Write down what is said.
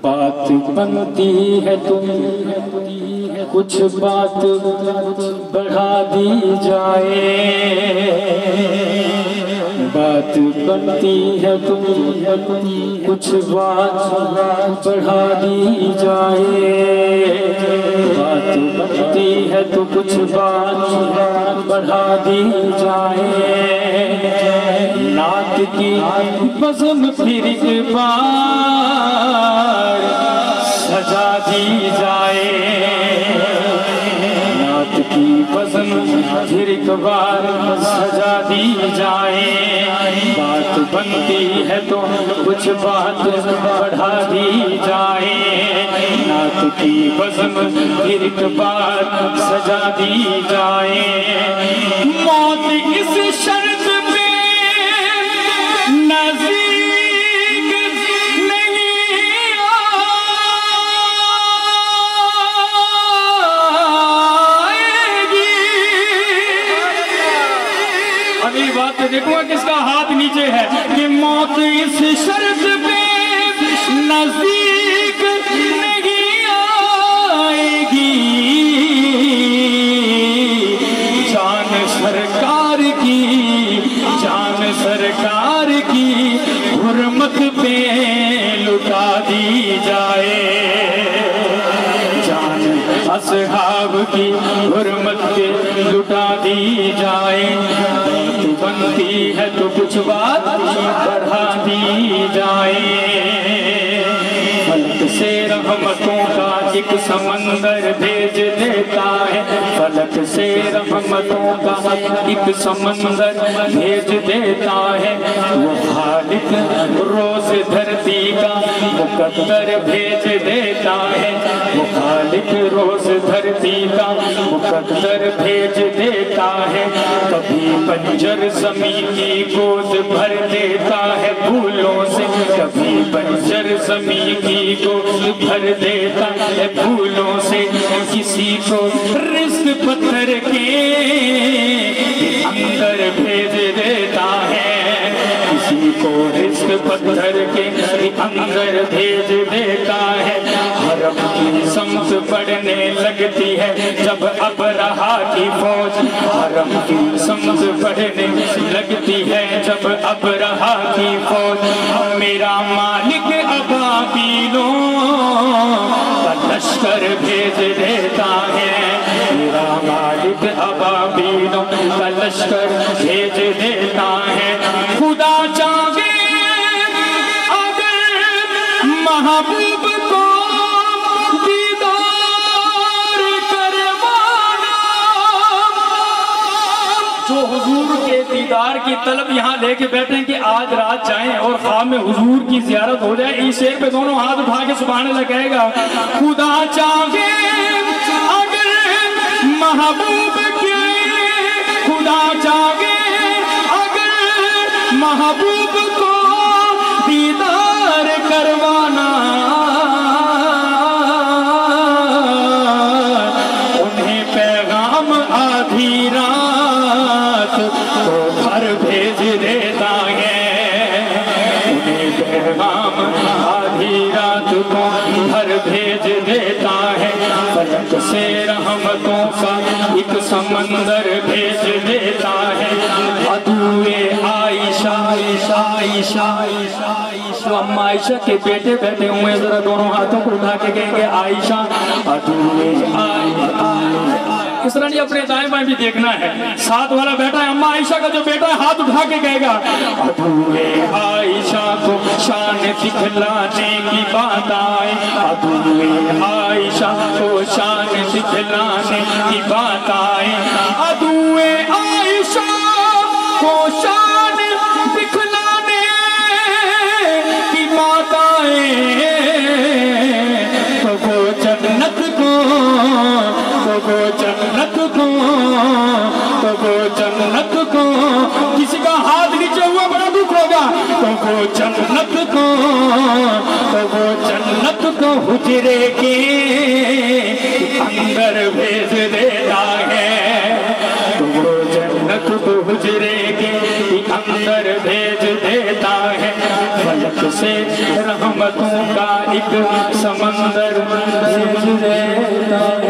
बात बनती है तुम कुछ बात बढ़ा दी जाए, बात बनती है तुम कुछ बात बढ़ा दी जाए, बात बनती है तो कुछ बात बढ़ा दी जाए। नात की बज़म फिर एक बार सजा दी जाए, नात की बज़म फिर एक बार सजा दी जाए। बात बनती है तो कुछ बात बढ़ा दी जाए, नात की बज़म फिर एक बार सजा दी जाए। मौत इस शर्त पे नज़दीक नहीं आएगी। अगली बात तो देखूंगा किसका हाथ नीचे है कि मौत इस शर्त पे नज़दीक नहीं आएगी। जान सरकार की, जान सरकार की हुर्मत पे लुटा दी जाए, जान असहाब की हुर्मत पे लुटा दी जाए। बात बनती है तो कुछ बात बढ़ा दी जाए। फलक से रहमतों का एक समंदर भेज देता है, फलक से रहमतों का एक समंदर भेज देता है। वो खालिक रोज धरती का मुकद्दर भेज देता है, वो खालिक रोज धरती का मुकद्दर भेज देता है। कभी बंजर ज़मीन की गोद भर देता है फूलों से, कभी बंजर ज़मीन की गोद भर देता है फूलों से। किसी को रिज़्क़ पत्थर के अंदर भेज देता है, किसी को रिज़्क़ पत्थर के अंदर भेज देता है। हरम की समत बढ़ने लगती है जब अबरहा की फौज, हरम की समत बढ़ने लगती है जब अबरहा की फौज। मेरा मालिक अबाबीलों का लश्कर भेज देता है, मेरा मालिक अबाबीलों का लश्कर भेज देता है। खुदा चाहे अगर महबूब को दीदार करवाना, जो हुजूर के दीदार की तलब यहाँ लेके बैठे हैं कि आज रात जाएं और ख्वाब में हुजूर की ज़ियारत हो जाए, इस शेर पे दोनों हाथ उठा के सुभान अल्लाह कहेगा। खुदा चाहे अगर महबूब के, खुदा चाहे अगर महबूब को दीदार करवाना, उन्हें पैगाम आधी रात को घर भेज देता है, उन्हें पैगाम आधी रात को घर भेज देता है। फलक से रहमतों का एक समंदर भेज देता है। अदुए आयशा आयशा आयशा आयशा, तो अम्मा आयशा के बेटे बैठे हुए, जरा दोनों हाथों को उठा के कहेंगे आयशा अदुए आयशा। इस तरह नहीं, अपने दाएं बाएं भी देखना है। साथ वाला बैठा है, अम्मा आयशा का जो बेटा है हाथ उठा के कहेगा अदुए आयशा को शान दिखलाने की बात आए, अदुए आयशा को शान दिखलाने की बात आए। अदुए आयशा को शान दिखलाने की बात आए, तो वो जन्नत को, तो वो जन्नत को, तो वो जन्नत को, किसी का हाथ नीचे हुआ बड़ा दुख होगा, तो वो जन्नत को, तो वो जन्नत को हुजरे के अंदर भेज देता है, तो वो जन्नत खुद हुजरे के अंदर भेज देता है, फलक से रहमतों का एक समंदर भेज देता है।